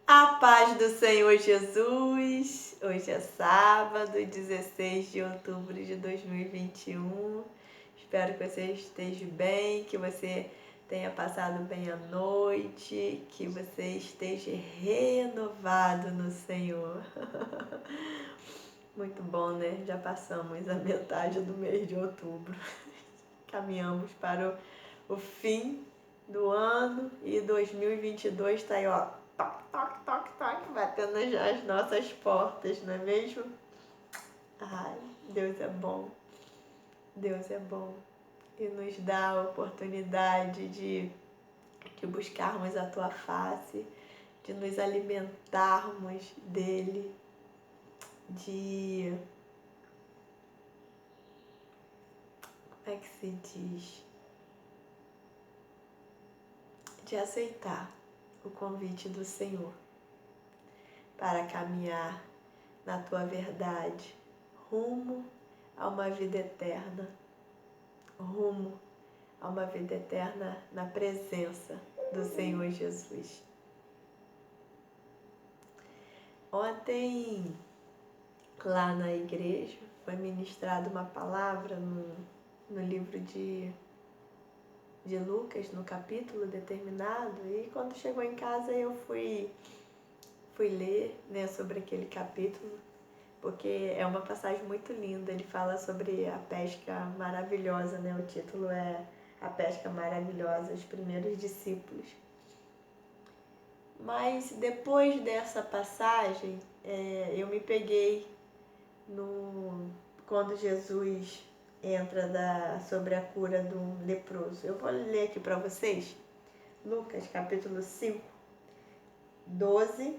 A paz do Senhor Jesus. Hoje é sábado, 16 de outubro de 2021. Espero que você esteja bem, que você tenha passado bem a noite, que você esteja renovado no Senhor. Muito bom, né? Já passamos a metade do mês de outubro. Caminhamos para o fim do ano e 2022 está aí, ó, toque, toque, toque, toque, batendo as nossas portas, não é mesmo? Ai, Deus é bom, Deus é bom e nos dá a oportunidade de buscarmos a Tua face, de nos alimentarmos dEle, de... como é que se diz? De aceitar o convite do Senhor para caminhar na Tua verdade, rumo a uma vida eterna, rumo a uma vida eterna na presença do Senhor Jesus. Ontem, lá na igreja, foi ministrada uma palavra no livro de Lucas, no capítulo determinado, e quando chegou em casa eu fui ler, né, sobre aquele capítulo, porque é uma passagem muito linda. Ele fala sobre a pesca maravilhosa, né? O título é A Pesca Maravilhosa, os primeiros discípulos. Mas depois dessa passagem, eu me peguei quando Jesus entra sobre a cura do leproso. Eu vou ler aqui para vocês, Lucas capítulo 5, 12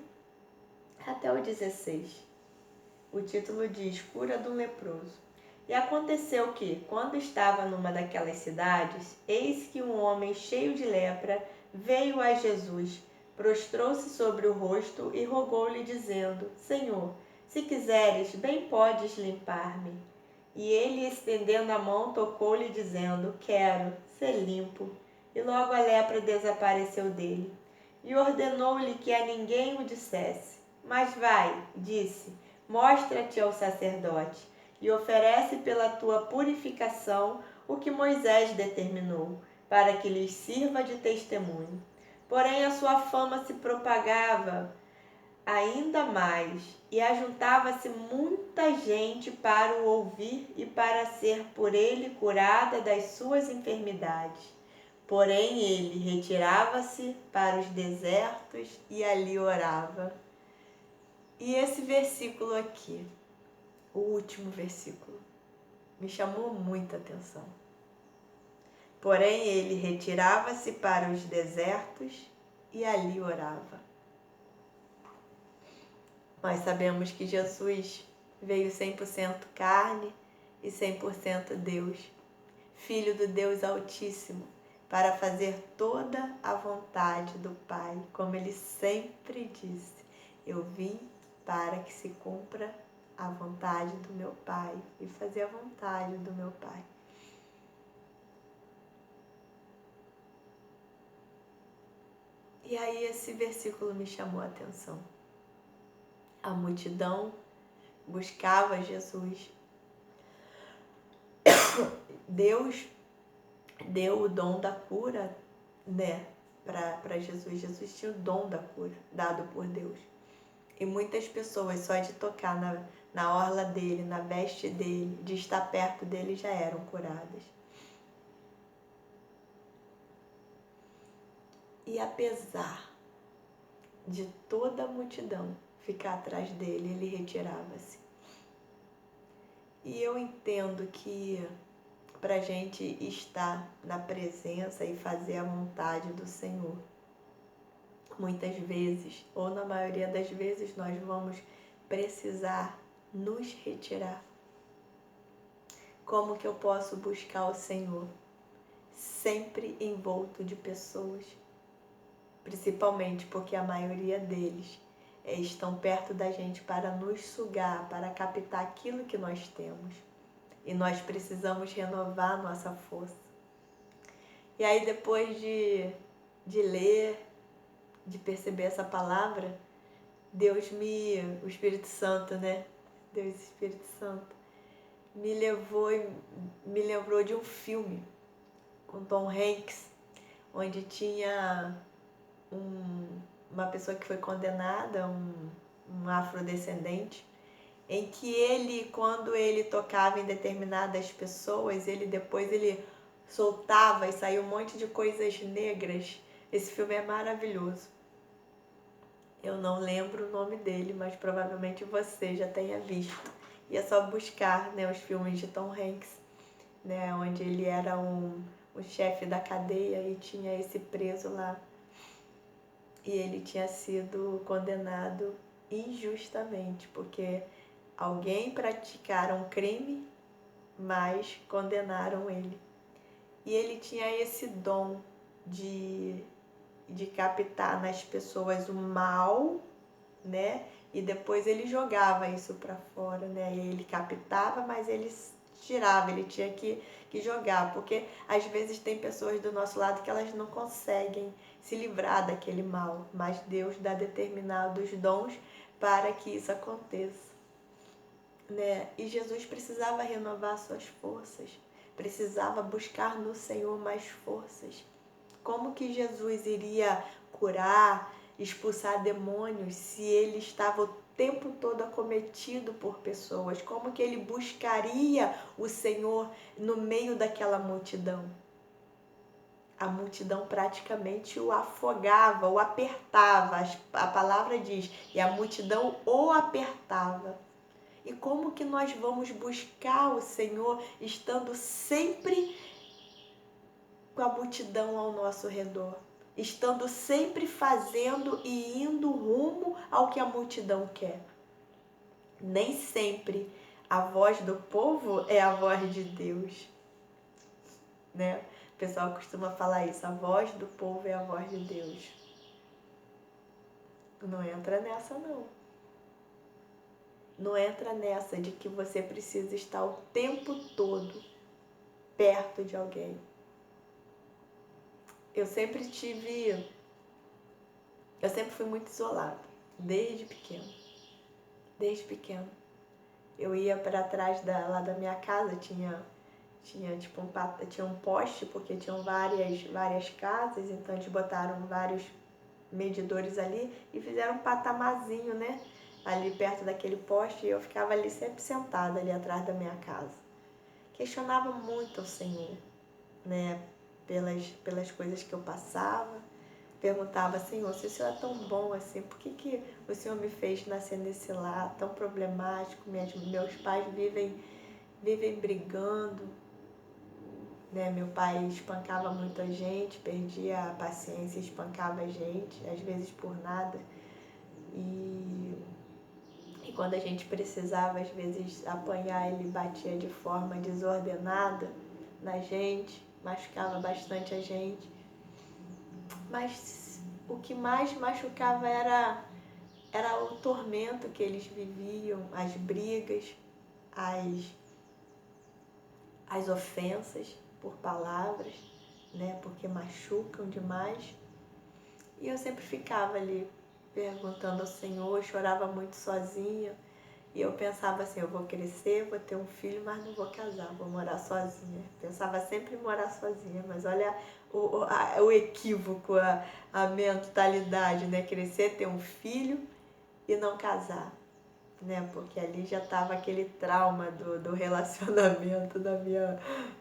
até o 16. O título diz: Cura do leproso. E aconteceu que, quando estava numa daquelas cidades, eis que um homem cheio de lepra veio a Jesus, prostrou-se sobre o rosto e rogou-lhe, dizendo: Senhor, se quiseres, bem podes limpar-me. E ele, estendendo a mão, tocou-lhe, dizendo: Quero ser limpo. E logo a lepra desapareceu dele. E ordenou-lhe que a ninguém o dissesse. Mas vai, disse, mostra-te ao sacerdote e oferece pela tua purificação o que Moisés determinou, para que lhes sirva de testemunho. Porém, a sua fama se propagava ainda mais, e ajuntava-se muita gente para o ouvir e para ser por ele curada das suas enfermidades. Porém, ele retirava-se para os desertos e ali orava. E esse versículo aqui, o último versículo, me chamou muita atenção. Porém, ele retirava-se para os desertos e ali orava. Nós sabemos que Jesus veio 100% carne e 100% Deus, Filho do Deus Altíssimo, para fazer toda a vontade do Pai, como ele sempre disse: eu vim para que se cumpra a vontade do meu Pai e fazer a vontade do meu Pai. E aí esse versículo me chamou a atenção. A multidão buscava Jesus. Deus deu o dom da cura, né, para Jesus. Jesus tinha o dom da cura, dado por Deus. E muitas pessoas, só de tocar na orla dele, na veste dele, de estar perto dele, já eram curadas. E apesar de toda a multidão ficar atrás dele, ele retirava-se. E eu entendo que para a gente estar na presença e fazer a vontade do Senhor, muitas vezes, ou na maioria das vezes, nós vamos precisar nos retirar. Como que eu posso buscar o Senhor? Sempre envolto de pessoas, principalmente porque a maioria deles estão perto da gente para nos sugar, para captar aquilo que nós temos. E nós precisamos renovar nossa força. E aí, depois de ler, de perceber essa palavra, o Espírito Santo, né? Deus e Espírito Santo me levou e me lembrou de um filme com Tom Hanks, onde tinha uma pessoa que foi condenada, um afrodescendente, em que ele, quando ele tocava em determinadas pessoas, depois ele soltava e saiu um monte de coisas negras. Esse filme é maravilhoso. Eu não lembro o nome dele, mas provavelmente você já tenha visto. E é só buscar, né, os filmes de Tom Hanks, né, onde ele era o chefe da cadeia e tinha esse preso lá. E ele tinha sido condenado injustamente, porque alguém praticaram um crime, mas condenaram ele. E ele tinha esse dom de captar nas pessoas o mal, né? E depois ele jogava isso para fora, né? E ele captava, mas ele tirava, ele tinha que jogar, porque às vezes tem pessoas do nosso lado que elas não conseguem se livrar daquele mal, mas Deus dá determinados dons para que isso aconteça, né? E Jesus precisava renovar suas forças, precisava buscar no Senhor mais forças. Como que Jesus iria curar, expulsar demônios se ele estava o tempo todo acometido por pessoas? Como que ele buscaria o Senhor no meio daquela multidão? A multidão praticamente o afogava, o apertava. A palavra diz, e a multidão o apertava. E como que nós vamos buscar o Senhor estando sempre com a multidão ao nosso redor? Estando sempre fazendo e indo rumo ao que a multidão quer. Nem sempre a voz do povo é a voz de Deus, né? O pessoal costuma falar isso, a voz do povo é a voz de Deus. Não entra nessa, não. Não entra nessa de que você precisa estar o tempo todo perto de alguém. Eu sempre fui muito isolada, desde pequeno. Desde pequeno. Eu ia para trás lá da minha casa, tinha tipo tinha um poste, porque tinham várias casas, então eles botaram vários medidores ali e fizeram um patamazinho, né? Ali perto daquele poste, e eu ficava ali sempre sentada ali atrás da minha casa. Questionava muito ao Senhor, né? Pelas coisas que eu passava. Perguntava, Senhor, se o Senhor é tão bom assim, por que o Senhor me fez nascer nesse lar tão problemático? Meus pais vivem brigando, né? Meu pai espancava muito a gente, perdia a paciência, espancava a gente, às vezes por nada. E quando a gente precisava, às vezes, apanhar, ele batia de forma desordenada na gente, machucava bastante a gente. Mas o que mais machucava era o tormento que eles viviam, as brigas, as ofensas por palavras, né? Porque machucam demais. E eu sempre ficava ali perguntando ao Senhor, chorava muito sozinha. E eu pensava assim, eu vou crescer, vou ter um filho, mas não vou casar, vou morar sozinha. Pensava sempre em morar sozinha, mas olha o equívoco, a mentalidade, né? Crescer, ter um filho e não casar, né? Porque ali já estava aquele trauma do relacionamento da minha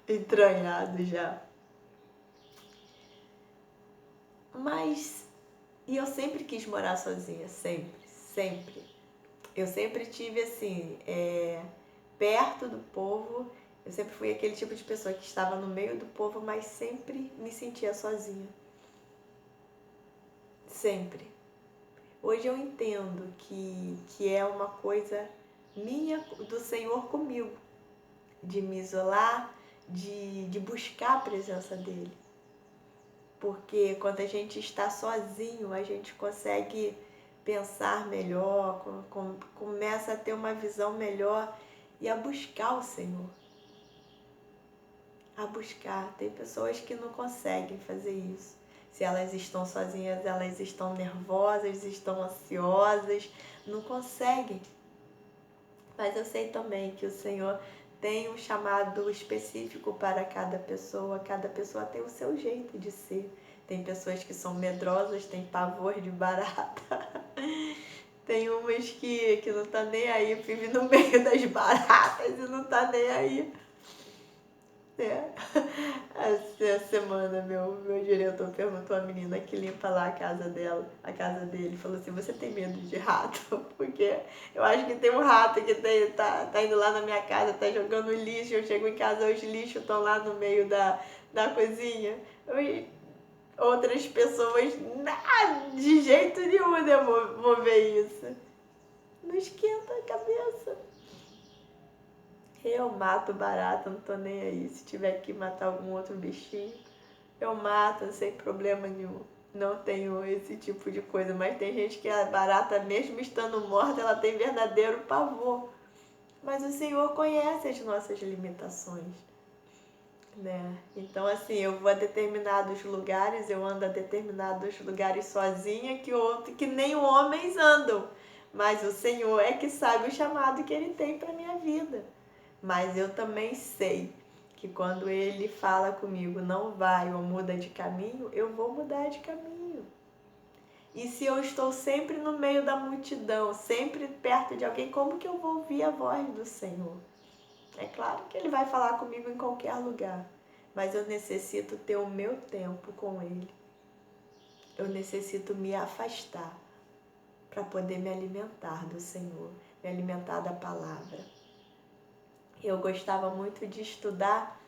entranhado já. Mas, e eu sempre quis morar sozinha, sempre. Eu sempre tive assim, perto do povo, eu sempre fui aquele tipo de pessoa que estava no meio do povo, mas sempre me sentia sozinha. Sempre. Hoje eu entendo que é uma coisa minha, do Senhor comigo, de me isolar, de buscar a presença dEle. Porque quando a gente está sozinho, a gente consegue pensar melhor, começa a ter uma visão melhor e a buscar o Senhor. A buscar. Tem pessoas que não conseguem fazer isso. Se elas estão sozinhas, elas estão nervosas, estão ansiosas, não conseguem. Mas eu sei também que o Senhor tem um chamado específico para cada pessoa tem o seu jeito de ser. Tem pessoas que são medrosas, tem pavor de barata. Tem umas que não tá nem aí, vive no meio das baratas e não tá nem aí. Essa semana meu diretor perguntou à menina que limpa lá a casa dele, falou assim, você tem medo de rato? Porque eu acho que tem um rato que tá indo lá na minha casa, tá jogando lixo, eu chego em casa, os lixos estão lá no meio da cozinha. Outras pessoas, de jeito nenhum eu vou ver isso. Não esquenta a cabeça. Eu mato barata, não tô nem aí. Se tiver que matar algum outro bichinho, eu mato sem problema nenhum. Não tenho esse tipo de coisa. Mas tem gente que a barata, mesmo estando morta, ela tem verdadeiro pavor. Mas o Senhor conhece as nossas limitações, né? Então, assim, eu vou a determinados lugares, eu ando a determinados lugares sozinha que nem homens andam. Mas o Senhor é que sabe o chamado que Ele tem para minha vida. Mas eu também sei que quando Ele fala comigo, não vai ou muda de caminho, eu vou mudar de caminho. E se eu estou sempre no meio da multidão, sempre perto de alguém, como que eu vou ouvir a voz do Senhor? É claro que Ele vai falar comigo em qualquer lugar, mas eu necessito ter o meu tempo com Ele. Eu necessito me afastar para poder me alimentar do Senhor, me alimentar da palavra. Eu gostava muito de estudar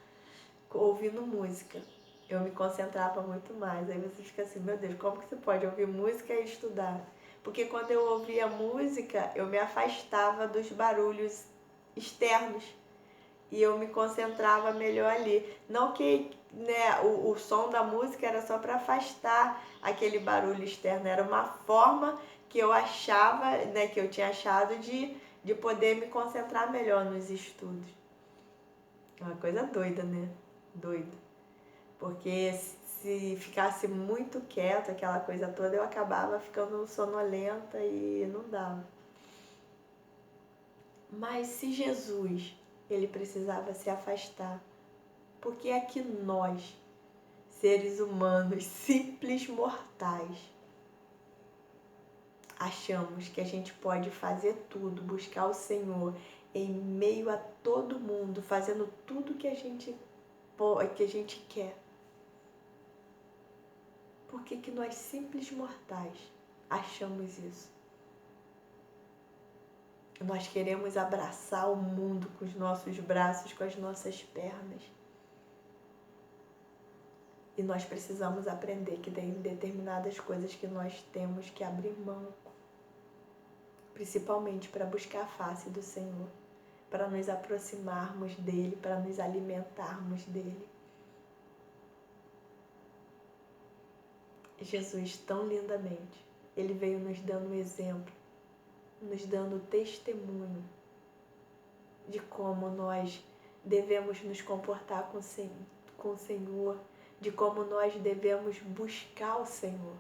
ouvindo música. Eu me concentrava muito mais. Aí você fica assim, meu Deus, como que você pode ouvir música e estudar? Porque quando eu ouvia música, eu me afastava dos barulhos externos e eu me concentrava melhor ali. Não que, né, o som da música era só para afastar aquele barulho externo, era uma forma que eu achava, né, que eu tinha achado de poder me concentrar melhor nos estudos. É uma coisa doida, né? Doido. Porque se ficasse muito quieto, aquela coisa toda, eu acabava ficando sonolenta e não dava. Mas se Jesus, ele precisava se afastar, por que é que nós, seres humanos, simples mortais, achamos que a gente pode fazer tudo, buscar o Senhor em meio a todo mundo, fazendo tudo que a gente quer? Por que nós, simples mortais, achamos isso? Nós queremos abraçar o mundo com os nossos braços, com as nossas pernas. E nós precisamos aprender que tem determinadas coisas que nós temos que abrir mão. Principalmente para buscar a face do Senhor. Para nos aproximarmos dEle, para nos alimentarmos dEle. Jesus, tão lindamente, Ele veio nos dando um exemplo, nos dando testemunho de como nós devemos nos comportar com o Senhor, de como nós devemos buscar o Senhor.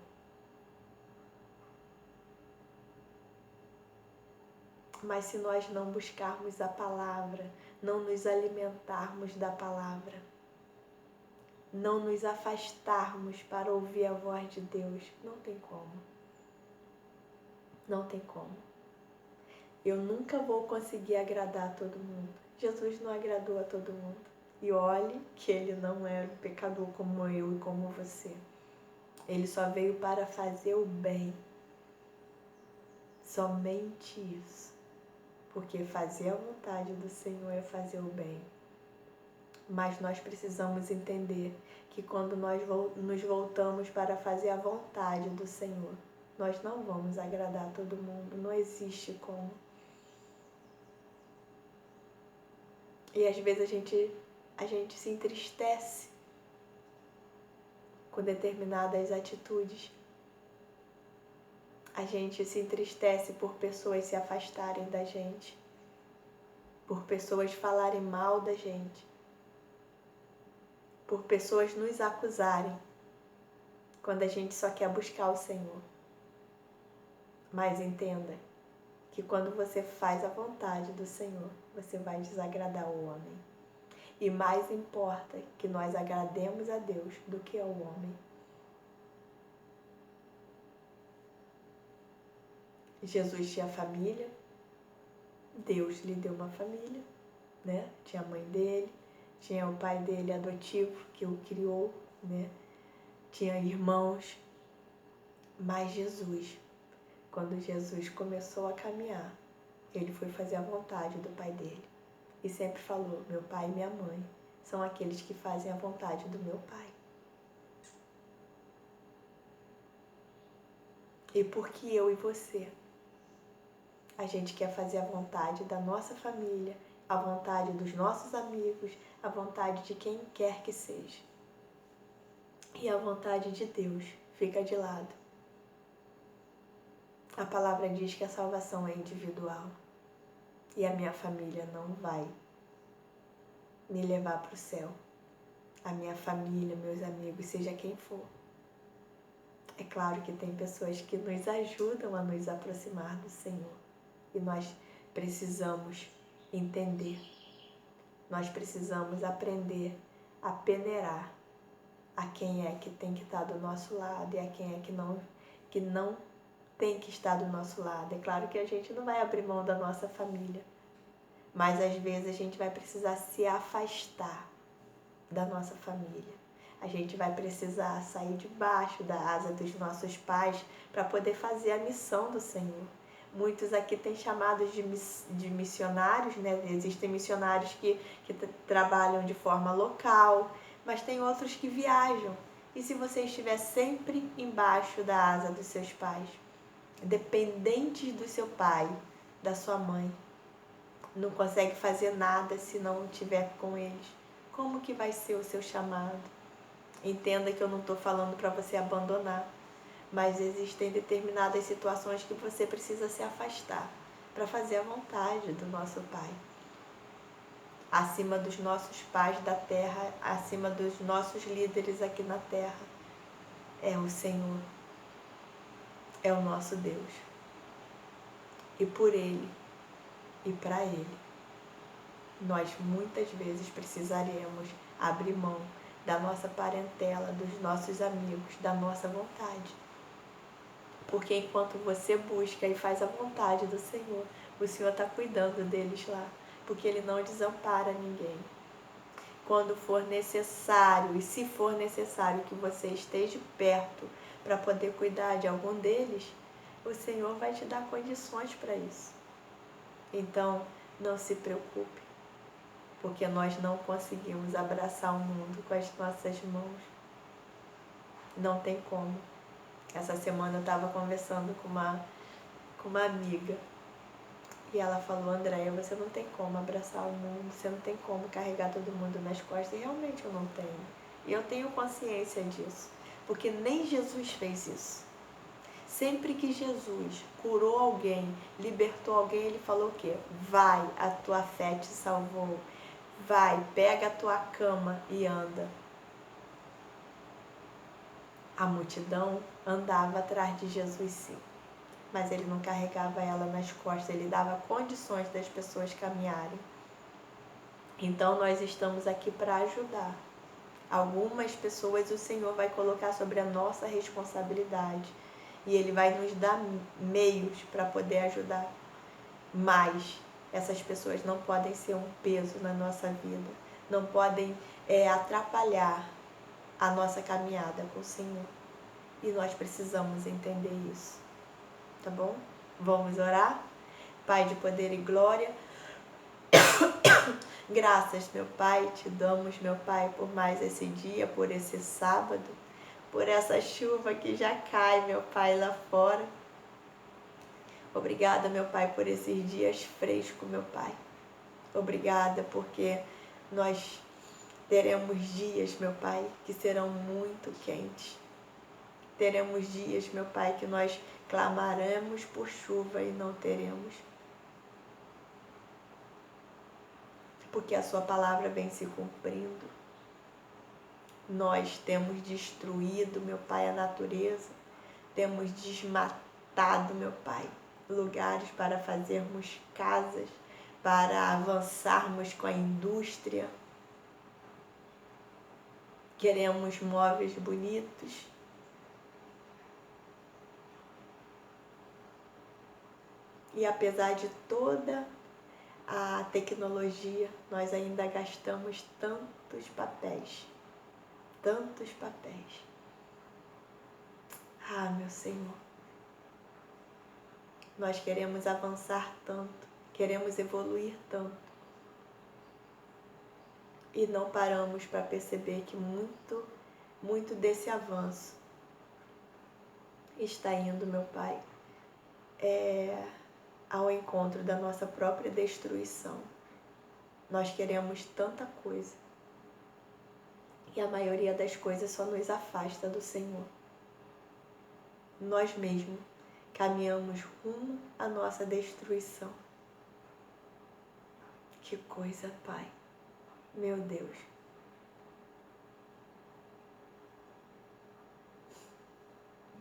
Mas se nós não buscarmos a palavra, não nos alimentarmos da palavra, não nos afastarmos para ouvir a voz de Deus, não tem como. Não tem como. Eu nunca vou conseguir agradar a todo mundo. Jesus não agradou a todo mundo. E olhe que Ele não era um pecador como eu e como você. Ele só veio para fazer o bem. Somente isso. Porque fazer a vontade do Senhor é fazer o bem. Mas nós precisamos entender que quando nós nos voltamos para fazer a vontade do Senhor, nós não vamos agradar todo mundo, não existe como. E às vezes a gente se entristece com determinadas atitudes. A gente se entristece por pessoas se afastarem da gente, por pessoas falarem mal da gente, por pessoas nos acusarem quando a gente só quer buscar o Senhor. Mas entenda que quando você faz a vontade do Senhor, você vai desagradar o homem. E mais importa que nós agrademos a Deus do que ao homem. Jesus tinha família, Deus lhe deu uma família, né? Tinha a mãe dele, tinha o pai dele adotivo que o criou, né? Tinha irmãos, mas Jesus, quando Jesus começou a caminhar, ele foi fazer a vontade do pai dele. E sempre falou, meu pai e minha mãe são aqueles que fazem a vontade do meu pai. E porque eu e você, a gente quer fazer a vontade da nossa família, a vontade dos nossos amigos, a vontade de quem quer que seja. E a vontade de Deus fica de lado. A palavra diz que a salvação é individual. E a minha família não vai me levar para o céu. A minha família, meus amigos, seja quem for. É claro que tem pessoas que nos ajudam a nos aproximar do Senhor. E nós precisamos entender. Nós precisamos aprender a peneirar a quem é que tem que estar do nosso lado e a quem é que não tem que estar do nosso lado. É claro que a gente não vai abrir mão da nossa família, mas às vezes a gente vai precisar se afastar da nossa família. A gente vai precisar sair debaixo da asa dos nossos pais para poder fazer a missão do Senhor. Muitos aqui têm chamados de missionários, né? Existem missionários que trabalham de forma local, mas tem outros que viajam. E se você estiver sempre embaixo da asa dos seus pais, dependentes do seu pai, da sua mãe, não consegue fazer nada se não estiver com eles, como que vai ser o seu chamado? Entenda que eu não estou falando para você abandonar, mas existem determinadas situações que você precisa se afastar para fazer a vontade do nosso Pai. Acima dos nossos pais da terra, acima dos nossos líderes aqui na terra, é o Senhor, é o nosso Deus. E por Ele e para Ele, nós muitas vezes precisaremos abrir mão da nossa parentela, dos nossos amigos, da nossa vontade. Porque enquanto você busca e faz a vontade do Senhor, o Senhor está cuidando deles lá, porque Ele não desampara ninguém. Quando for necessário, e se for necessário que você esteja perto para poder cuidar de algum deles, o Senhor vai te dar condições para isso. Então, não se preocupe, porque nós não conseguimos abraçar o mundo com as nossas mãos. Não tem como. Essa semana eu estava conversando com uma amiga e ela falou, Andréia, você não tem como abraçar o mundo, você não tem como carregar todo mundo nas costas. E realmente eu não tenho. E eu tenho consciência disso, porque nem Jesus fez isso. Sempre que Jesus curou alguém, libertou alguém, Ele falou o quê? Vai, a tua fé te salvou. Vai, pega a tua cama e anda. A multidão andava atrás de Jesus, sim, mas Ele não carregava ela nas costas, Ele dava condições das pessoas caminharem. Então nós estamos aqui para ajudar. Algumas pessoas o Senhor vai colocar sobre a nossa responsabilidade e Ele vai nos dar meios para poder ajudar. Mas essas pessoas não podem ser um peso na nossa vida, não podem atrapalhar a nossa caminhada com o Senhor. E nós precisamos entender isso, tá bom? Vamos orar? Pai de poder e glória, graças, meu Pai, te damos, meu Pai, por mais esse dia, por esse sábado, por essa chuva que já cai, meu Pai, lá fora. Obrigada, meu Pai, por esses dias frescos, meu Pai. Obrigada porque nós teremos dias, meu Pai, que serão muito quentes. Teremos dias, meu Pai, que nós clamaremos por chuva e não teremos. Porque a sua palavra vem se cumprindo. Nós temos destruído, meu Pai, a natureza, temos desmatado, meu Pai, lugares para fazermos casas, para avançarmos com a indústria. Queremos móveis bonitos. E apesar de toda a tecnologia, nós ainda gastamos tantos papéis. Tantos papéis. Ah, meu Senhor. Nós queremos avançar tanto, queremos evoluir tanto. E não paramos para perceber que muito desse avanço está indo, meu Pai, ao encontro da nossa própria destruição. Nós queremos tanta coisa e a maioria das coisas só nos afasta do Senhor. Nós mesmos caminhamos rumo à nossa destruição. Que coisa, Pai. Meu Deus.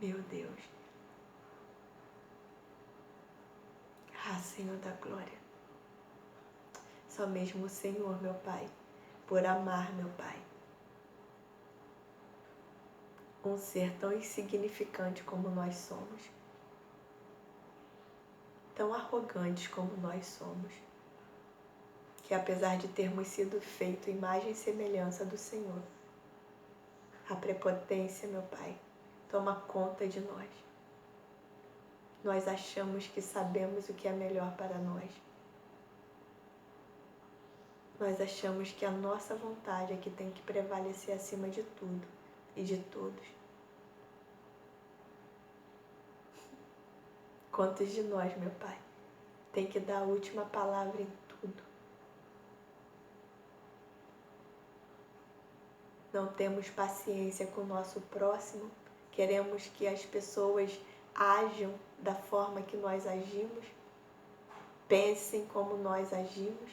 Meu Deus. Ah, Senhor da glória. Só mesmo o Senhor, meu Pai, por amar, meu Pai, um ser tão insignificante como nós somos, tão arrogantes como nós somos, que apesar de termos sido feito imagem e semelhança do Senhor, a prepotência, meu Pai, toma conta de nós. Nós achamos que sabemos o que é melhor para nós. Nós achamos que a nossa vontade é que tem que prevalecer acima de tudo e de todos. Quantos de nós, meu Pai, tem que dar a última palavra em tudo? Não temos paciência com o nosso próximo, queremos que as pessoas ajam da forma que nós agimos, pensem como nós agimos.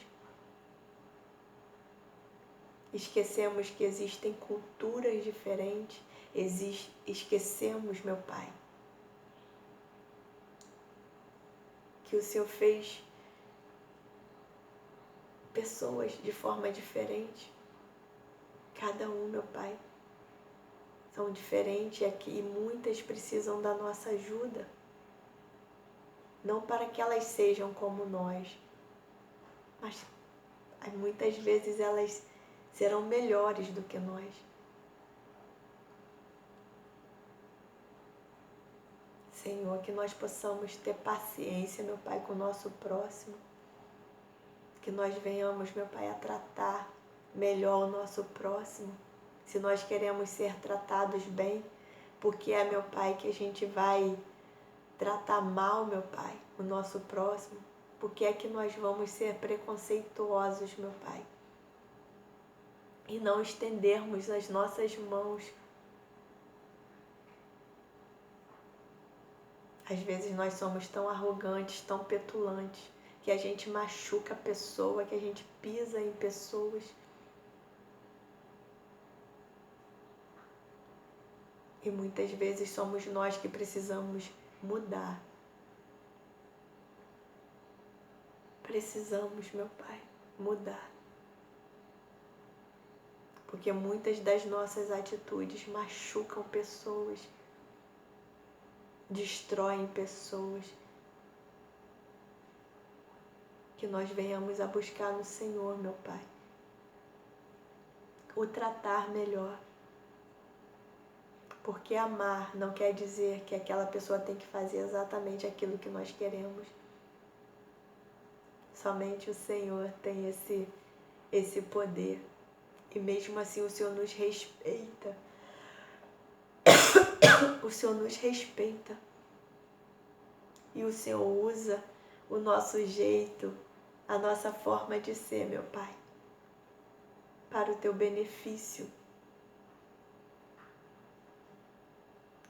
Esquecemos que existem culturas diferentes, esquecemos, meu Pai, que o Senhor fez pessoas de forma diferente. Cada um, meu Pai, são diferentes aqui e muitas precisam da nossa ajuda. Não para que elas sejam como nós, mas muitas vezes elas serão melhores do que nós. Senhor, que nós possamos ter paciência, meu Pai, com o nosso próximo. Que nós venhamos, meu Pai, a tratar melhor o nosso próximo. Se nós queremos ser tratados bem, porque é, meu Pai, que a gente vai tratar mal, meu Pai, o nosso próximo? Porque é que nós vamos ser preconceituosos, meu Pai? E não estendermos as nossas mãos. Às vezes nós somos tão arrogantes, tão petulantes, que a gente machuca a pessoa, que a gente pisa em pessoas. E muitas vezes somos nós que precisamos mudar. Precisamos, meu Pai, mudar. Porque muitas das nossas atitudes machucam pessoas, destroem pessoas. Que nós venhamos a buscar no Senhor, meu Pai, o tratar melhor. Porque amar não quer dizer que aquela pessoa tem que fazer exatamente aquilo que nós queremos. Somente o Senhor tem esse poder. E mesmo assim o Senhor nos respeita. O Senhor nos respeita. E o Senhor usa o nosso jeito, a nossa forma de ser, meu Pai, para o teu benefício.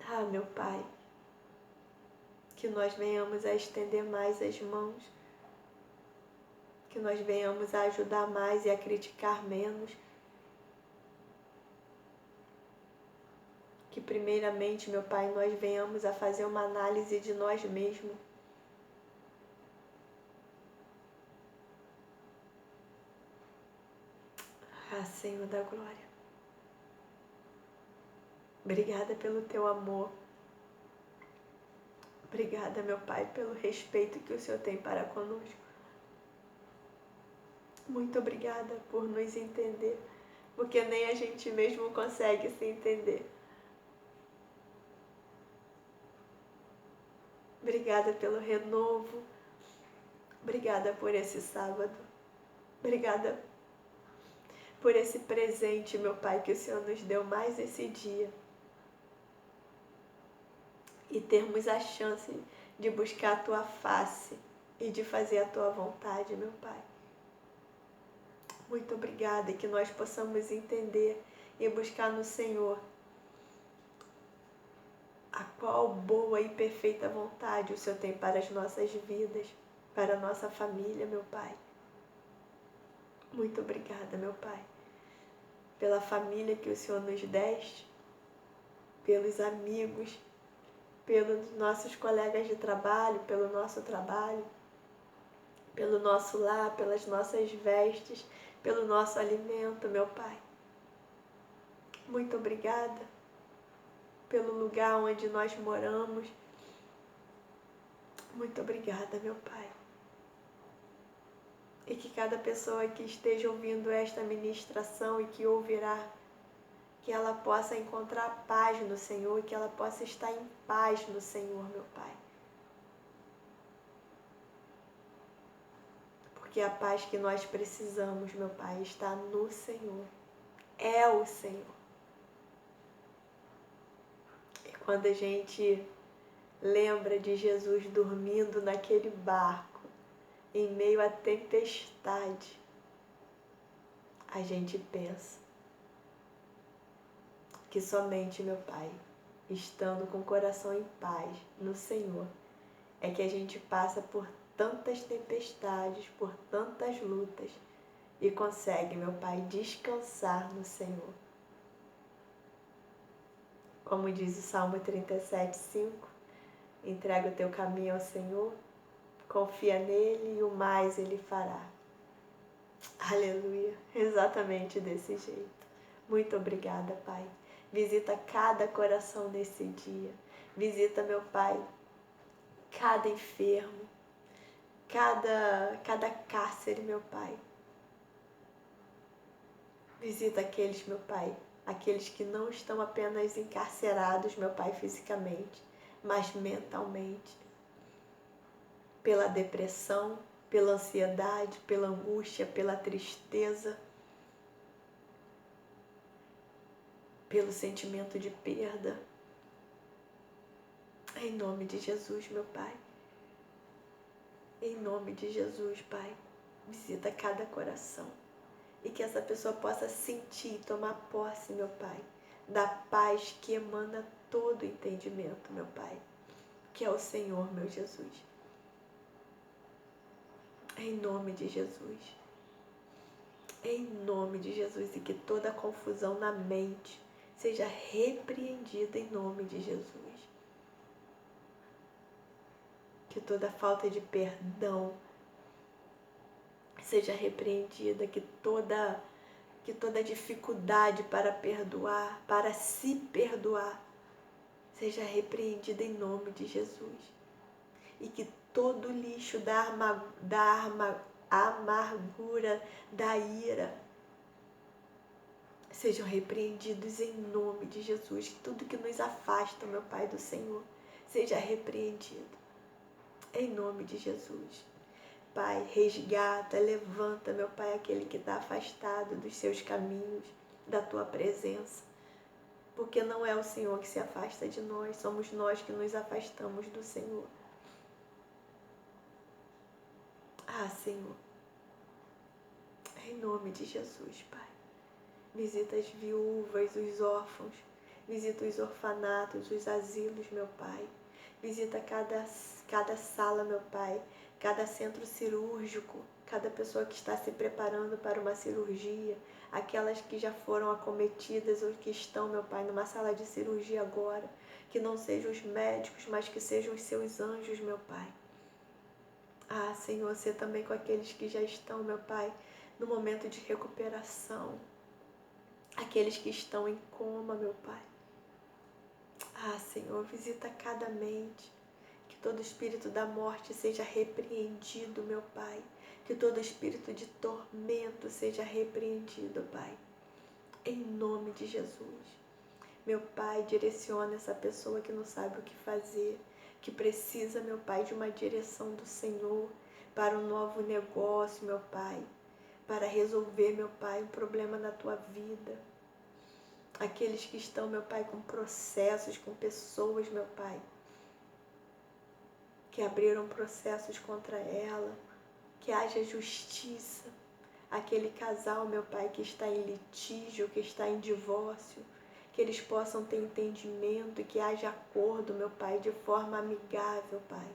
Ah, meu Pai, que nós venhamos a estender mais as mãos, que nós venhamos a ajudar mais e a criticar menos, que primeiramente, meu Pai, nós venhamos a fazer uma análise de nós mesmos. Ah, Senhor da glória. Obrigada pelo teu amor. Obrigada, meu Pai, pelo respeito que o Senhor tem para conosco. Muito obrigada por nos entender, porque nem a gente mesmo consegue se entender. Obrigada pelo renovo. Obrigada por esse sábado. Obrigada por esse presente, meu Pai, que o Senhor nos deu mais esse dia. E termos a chance de buscar a Tua face e de fazer a Tua vontade, meu Pai. Muito obrigada, e que nós possamos entender e buscar no Senhor a qual boa e perfeita vontade o Senhor tem para as nossas vidas, para a nossa família, meu Pai. Muito obrigada, meu Pai, pela família que o Senhor nos deste, pelos amigos, pelos nossos colegas de trabalho, pelo nosso trabalho, pelo nosso lar, pelas nossas vestes, pelo nosso alimento, meu Pai. Muito obrigada pelo lugar onde nós moramos. Muito obrigada, meu Pai. E que cada pessoa que esteja ouvindo esta ministração e que ouvirá, que ela possa encontrar paz no Senhor e que ela possa estar em paz no Senhor, meu Pai. Porque a paz que nós precisamos, meu Pai, está no Senhor. É o Senhor. E quando a gente lembra de Jesus dormindo naquele barco, em meio à tempestade, a gente pensa que somente, meu Pai, estando com o coração em paz no Senhor, é que a gente passa por tantas tempestades, por tantas lutas e consegue, meu Pai, descansar no Senhor. Como diz o Salmo 37:5, entrega o teu caminho ao Senhor, confia nele e o mais ele fará. Aleluia, exatamente desse jeito. Muito obrigada, Pai. Visita cada coração nesse dia. Visita, meu Pai, cada enfermo, cada cárcere, meu Pai. Visita aqueles, meu Pai, aqueles que não estão apenas encarcerados, meu Pai, fisicamente, mas mentalmente. Pela depressão, pela ansiedade, pela angústia, pela tristeza, pelo sentimento de perda. Em nome de Jesus, meu Pai. Em nome de Jesus, Pai. Visita cada coração. E que essa pessoa possa sentir e tomar posse, meu Pai, da paz que emana todo entendimento, meu Pai, que é o Senhor, meu Jesus. Em nome de Jesus. Em nome de Jesus. E que toda confusão na mente seja repreendida em nome de Jesus. Que toda falta de perdão seja repreendida, que toda dificuldade para perdoar, para se perdoar, seja repreendida em nome de Jesus. E que todo lixo da amargura, da ira, sejam repreendidos em nome de Jesus. Que tudo que nos afasta, meu Pai, do Senhor, seja repreendido em nome de Jesus. Pai, resgata, levanta, meu Pai, aquele que está afastado dos seus caminhos, da Tua presença. Porque não é o Senhor que se afasta de nós, somos nós que nos afastamos do Senhor. Ah, Senhor, em nome de Jesus, Pai, visita as viúvas, os órfãos, visita os orfanatos, os asilos, meu Pai. Visita cada sala, meu Pai, cada centro cirúrgico, cada pessoa que está se preparando para uma cirurgia, aquelas que já foram acometidas ou que estão, meu Pai, numa sala de cirurgia agora, que não sejam os médicos, mas que sejam os seus anjos, meu Pai. Ah, Senhor, você também com aqueles que já estão, meu Pai, no momento de recuperação, aqueles que estão em coma, meu Pai. Ah, Senhor, visita cada mente, que todo espírito da morte seja repreendido, meu Pai, que todo espírito de tormento seja repreendido, Pai, em nome de Jesus. Meu Pai, direciona essa pessoa que não sabe o que fazer, que precisa, meu Pai, de uma direção do Senhor para um novo negócio, meu Pai, para resolver, meu Pai, um problema na tua vida. Aqueles que estão, meu Pai, com processos, com pessoas, meu Pai, que abriram processos contra ela, que haja justiça. Aquele casal, meu Pai, que está em litígio, que está em divórcio, que eles possam ter entendimento e que haja acordo, meu Pai, de forma amigável, Pai.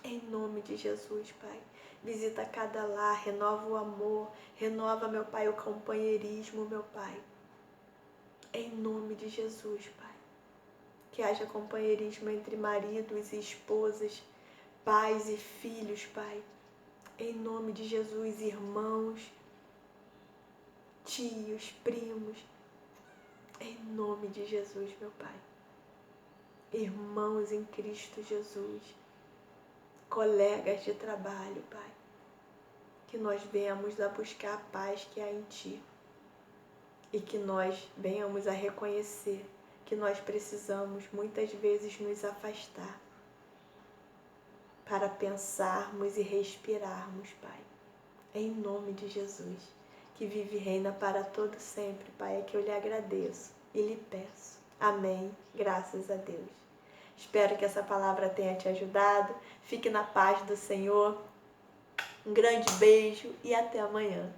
Em nome de Jesus, Pai. Visita cada lar, renova o amor, renova, meu Pai, o companheirismo, meu Pai. Em nome de Jesus, Pai. Que haja companheirismo entre maridos e esposas, pais e filhos, Pai. Em nome de Jesus, irmãos, tios, primos. Em nome de Jesus, meu Pai. Irmãos em Cristo Jesus. Colegas de trabalho, Pai. Que nós venhamos a buscar a paz que há em Ti. E que nós venhamos a reconhecer que nós precisamos muitas vezes nos afastar para pensarmos e respirarmos, Pai. Em nome de Jesus, que vive e reina para todo sempre, Pai, é que eu lhe agradeço e lhe peço. Amém. Graças a Deus. Espero que essa palavra tenha te ajudado. Fique na paz do Senhor. Um grande beijo e até amanhã.